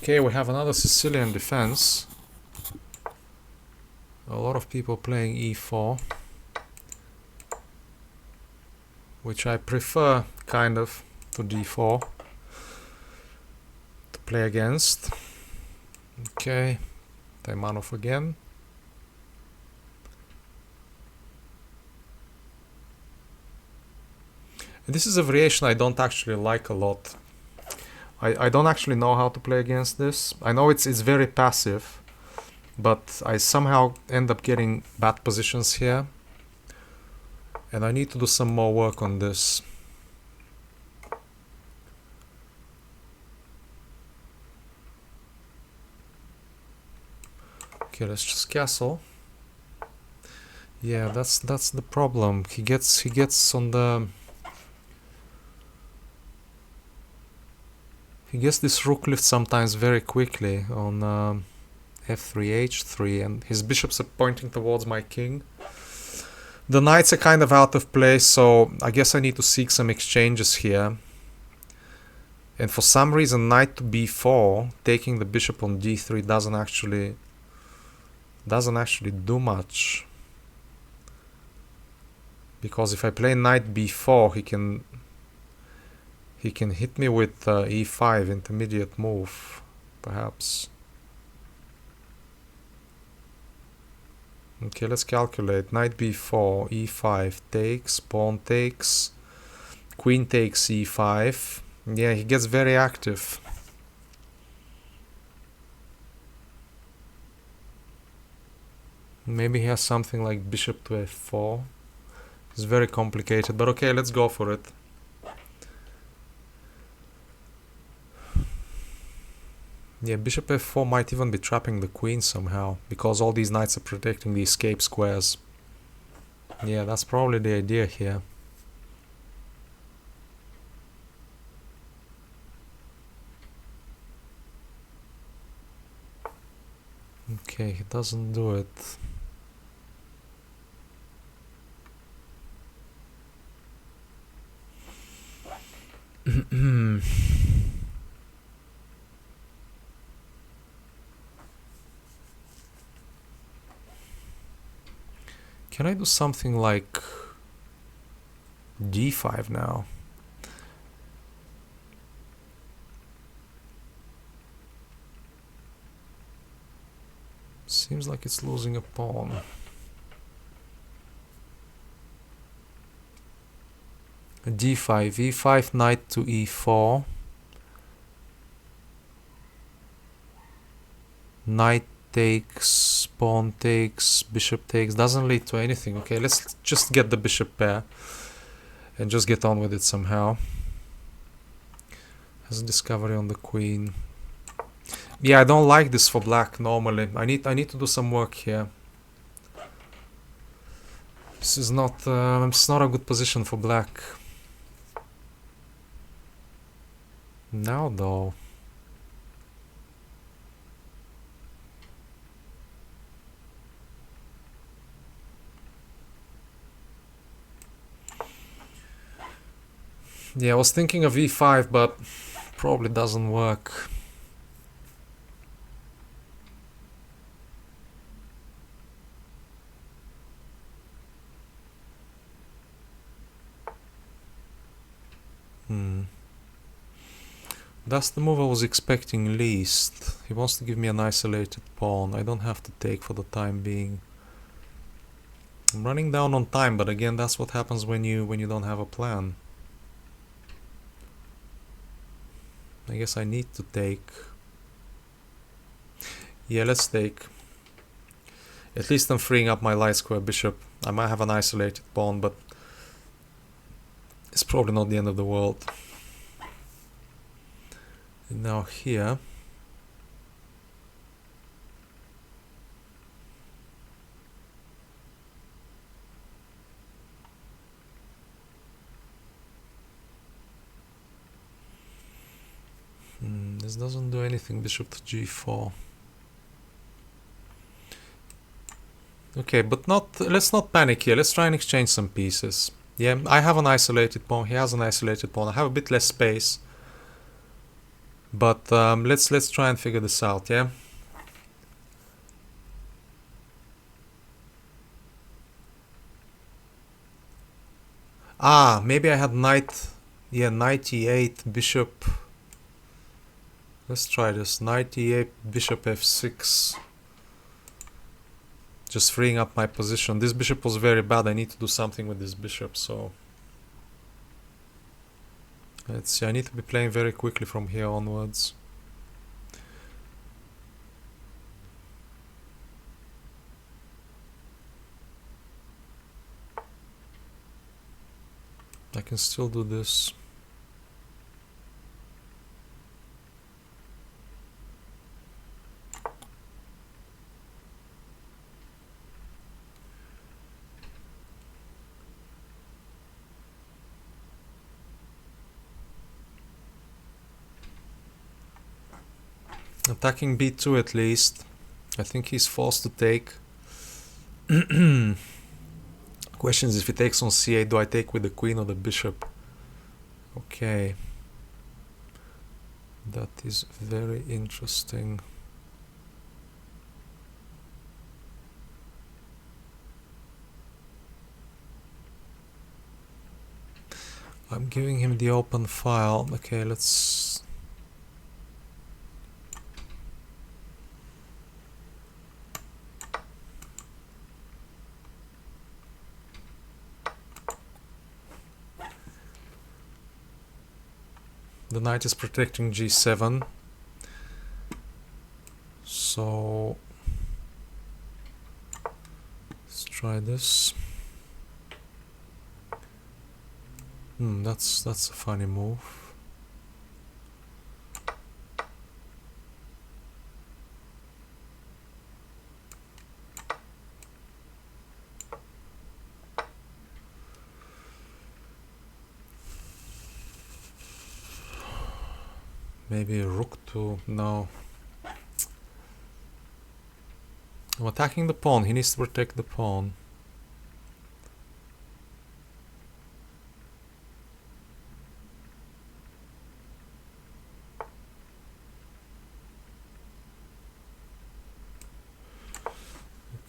Okay, we have another Sicilian defense. A lot of people playing e4, which I prefer kind of to d4 to play against. Okay, Taimanov again. And this is a variation I don't actually like a lot. I don't actually know how to play against this. I know it's very passive, but I somehow end up getting bad positions here. And I need to do some more work on this. Okay, let's just castle. Yeah, that's the problem. He gets on the... He gets this rook lift sometimes very quickly on f3, h3, and his bishops are pointing towards my king. The knights are kind of out of place, so I guess I need to seek some exchanges here. And for some reason, knight to b4, taking the bishop on d3 doesn't actually do much. Because if I play knight b4, he can hit me with e5, intermediate move, perhaps. Okay, let's calculate. Knight b4, e5 takes, pawn takes, queen takes e5. Yeah, he gets very active. Maybe he has something like bishop to f4. It's very complicated, but okay, let's go for it. Yeah, bishop f4 might even be trapping the queen somehow, because all these knights are protecting the escape squares. Yeah, that's probably the idea here. Okay, he doesn't do it. Can I do something like d5 now? Seems like it's losing a pawn. d5, e5, knight to e4. Knight takes, pawn takes, bishop takes, doesn't lead to anything. Okay, let's just get the bishop pair and just get on with it somehow. Has a discovery on the queen. Yeah, I don't like this for black normally. I need to do some work here. This is not it's not a good position for black. Now though. Yeah, I was thinking of e5, but probably doesn't work. That's the move I was expecting least. He wants to give me an isolated pawn. I don't have to take for the time being. I'm running down on time, but again, that's what happens when you don't have a plan. I guess I need to take. Yeah, let's take. At least I'm freeing up my light square bishop. I might have an isolated pawn, but it's probably not the end of the world. And now here. This doesn't do anything, bishop to g4. Okay, but let's not panic here. Let's try and exchange some pieces. Yeah, I have an isolated pawn, he has an isolated pawn. I have a bit less space. But let's try and figure this out, yeah? Ah, maybe I had knight, yeah, knight e8, bishop. Let's try this, knight e8, bishop f6. Just freeing up my position. This bishop was very bad, I need to do something with this bishop, so... Let's see, I need to be playing very quickly from here onwards. I can still do this. Attacking b2 at least. I think he's forced to take. Question is, if he takes on c8, do I take with the queen or the bishop? Okay. That is very interesting. I'm giving him the open file. Okay, let's... The knight is protecting g7. So... let's try this. That's a funny move. Maybe a rook to... no. I'm attacking the pawn, he needs to protect the pawn.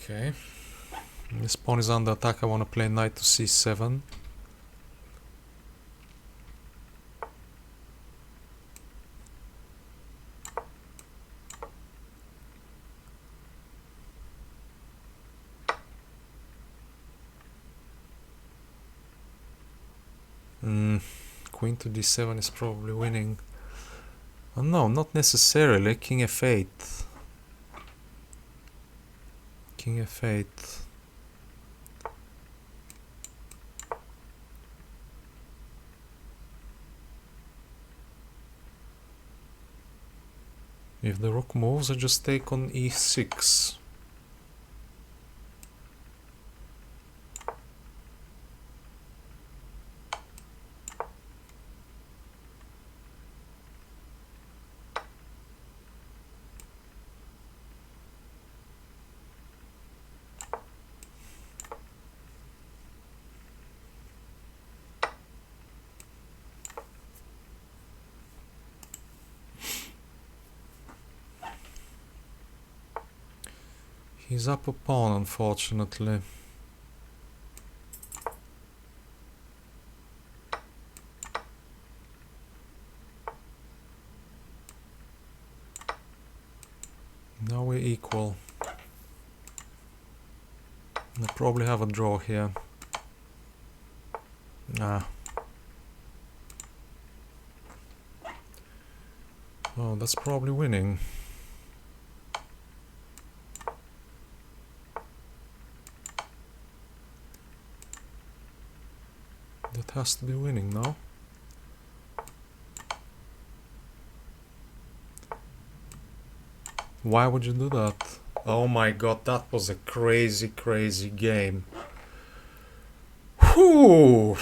Okay. This pawn is under attack, I want to play knight to c7. Queen to d7 is probably winning. Oh no, not necessarily. King f8. King f8. If the rook moves, I just take on e6. He's up a pawn, unfortunately. Now we're equal. I probably have a draw here. Ah. Oh, that's probably winning. That has to be winning now. Why would you do that? Oh my god, that was a crazy, crazy game. Whew!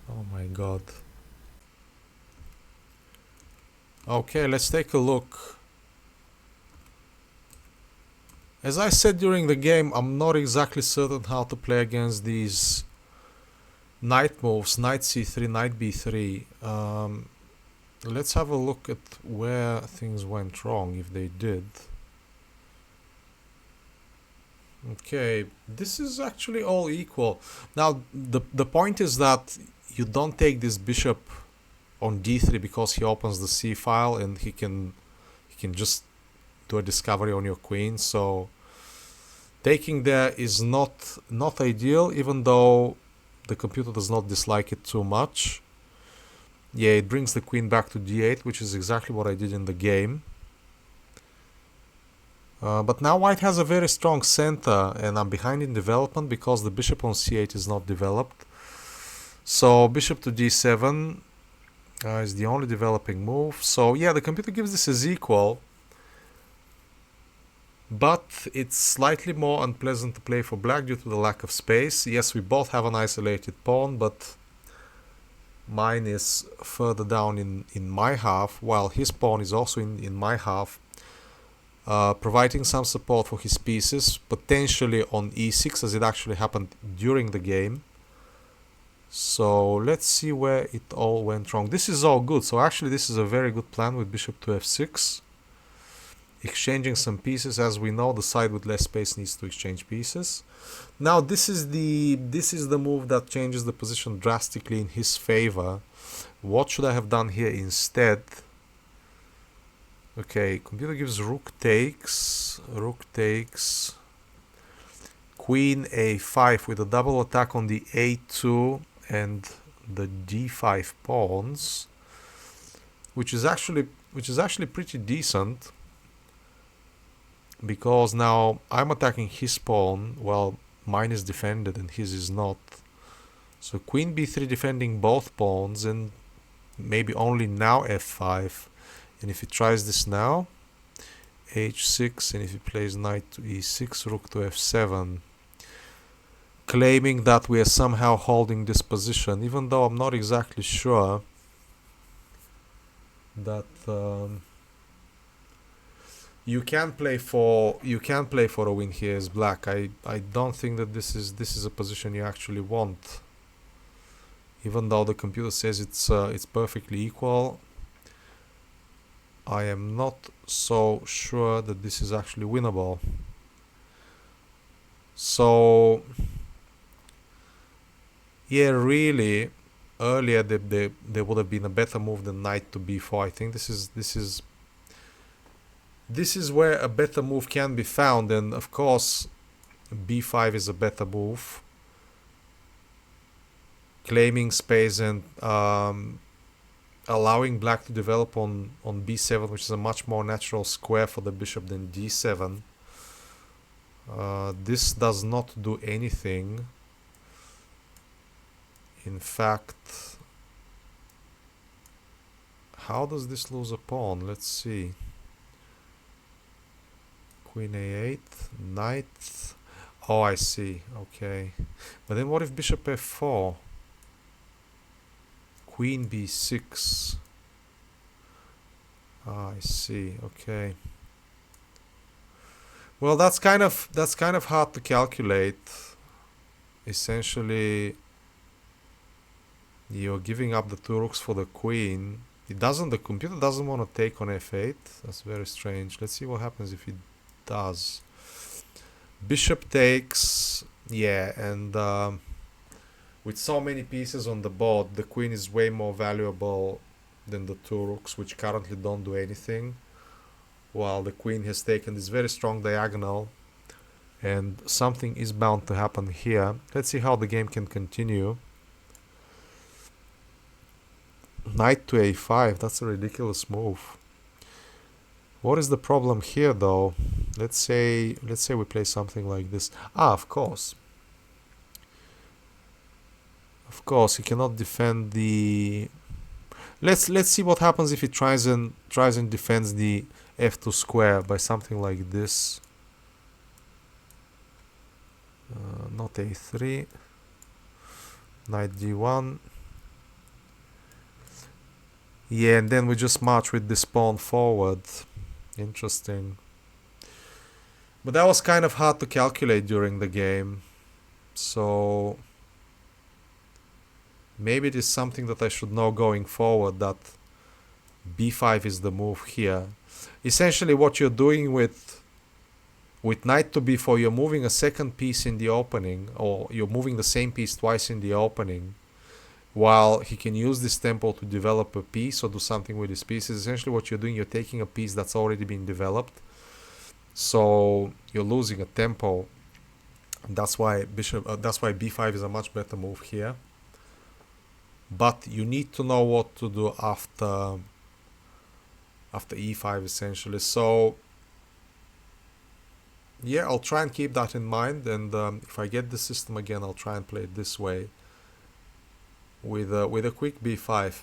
Oh my god. Okay, let's take a look. As I said during the game, I'm not exactly certain how to play against these knight moves, knight c3, knight b3. let's have a look at where things went wrong, if they did. Okay, this is actually all equal. Now, the point is that you don't take this bishop on d3 because he opens the c file and he can just do a discovery on your queen. So taking there is not ideal, even though the computer does not dislike it too much. Yeah, it brings the queen back to d8, which is exactly what I did in the game. But now white has a very strong center, and I'm behind in development because the bishop on c8 is not developed. So bishop to d7 is the only developing move. So yeah, the computer gives this as equal, but it's slightly more unpleasant to play for black due to the lack of space. Yes, we both have an isolated pawn, but mine is further down in my half, while his pawn is also in my half. Providing some support for his pieces, potentially on e6, as it actually happened during the game. So let's see where it all went wrong. This is all good, so actually this is a very good plan with bishop to f6. Exchanging some pieces. As we know, the side with less space needs to exchange pieces. Now this is the move that changes the position drastically in his favor. What should I have done here instead? Okay, computer gives rook takes, queen a5 with a double attack on the a2 and the d5 pawns, which is actually pretty decent, because now I'm attacking his pawn while mine is defended and his is not. So queen b3 defending both pawns, and maybe only now f5. And if he tries this now, h6, and if he plays knight to e6, rook to f7, claiming that we are somehow holding this position, even though I'm not exactly sure that you can play for a win here as black. I don't think that this is a position you actually want, even though the computer says it's perfectly equal. I am not so sure that this is actually winnable. So yeah, really, earlier there would have been a better move than knight to b4. I think this is where a better move can be found, and of course b5 is a better move, claiming space and allowing black to develop on b7, which is a much more natural square for the bishop than d7. This does not do anything. In fact, how does this lose a pawn? Let's see. Queen a8, knight. Oh, I see. Okay. But then what if bishop f4? Queen b6. Ah, I see. Okay. Well, that's kind of hard to calculate. Essentially, you're giving up the two rooks for the queen. The computer doesn't want to take on f8. That's very strange. Let's see what happens if it does. Bishop takes. Yeah, and with so many pieces on the board, the queen is way more valuable than the two rooks, which currently don't do anything, while the queen has taken this very strong diagonal, and something is bound to happen here. Let's see how the game can continue. Knight to a5, that's a ridiculous move. What is the problem here, though? Let's say we play something like this. Of course, he cannot defend the. Let's see what happens if he tries and defends the f2 square by something like this. Not a3. Knight d1. Yeah, and then we just march with this pawn forward. Interesting. But that was kind of hard to calculate during the game. So maybe it is something that I should know going forward, that b5 is the move here. Essentially what you're doing with knight to b4, you're moving a second piece in the opening, or you're moving the same piece twice in the opening, while he can use this tempo to develop a piece or do something with his pieces. Essentially what you're doing, you're taking a piece that's already been developed, so you're losing a tempo. That's why b5 is a much better move here. But you need to know what to do after e5 essentially. So yeah, I'll try and keep that in mind, and if I get the system again, I'll try and play it this way with a quick b5.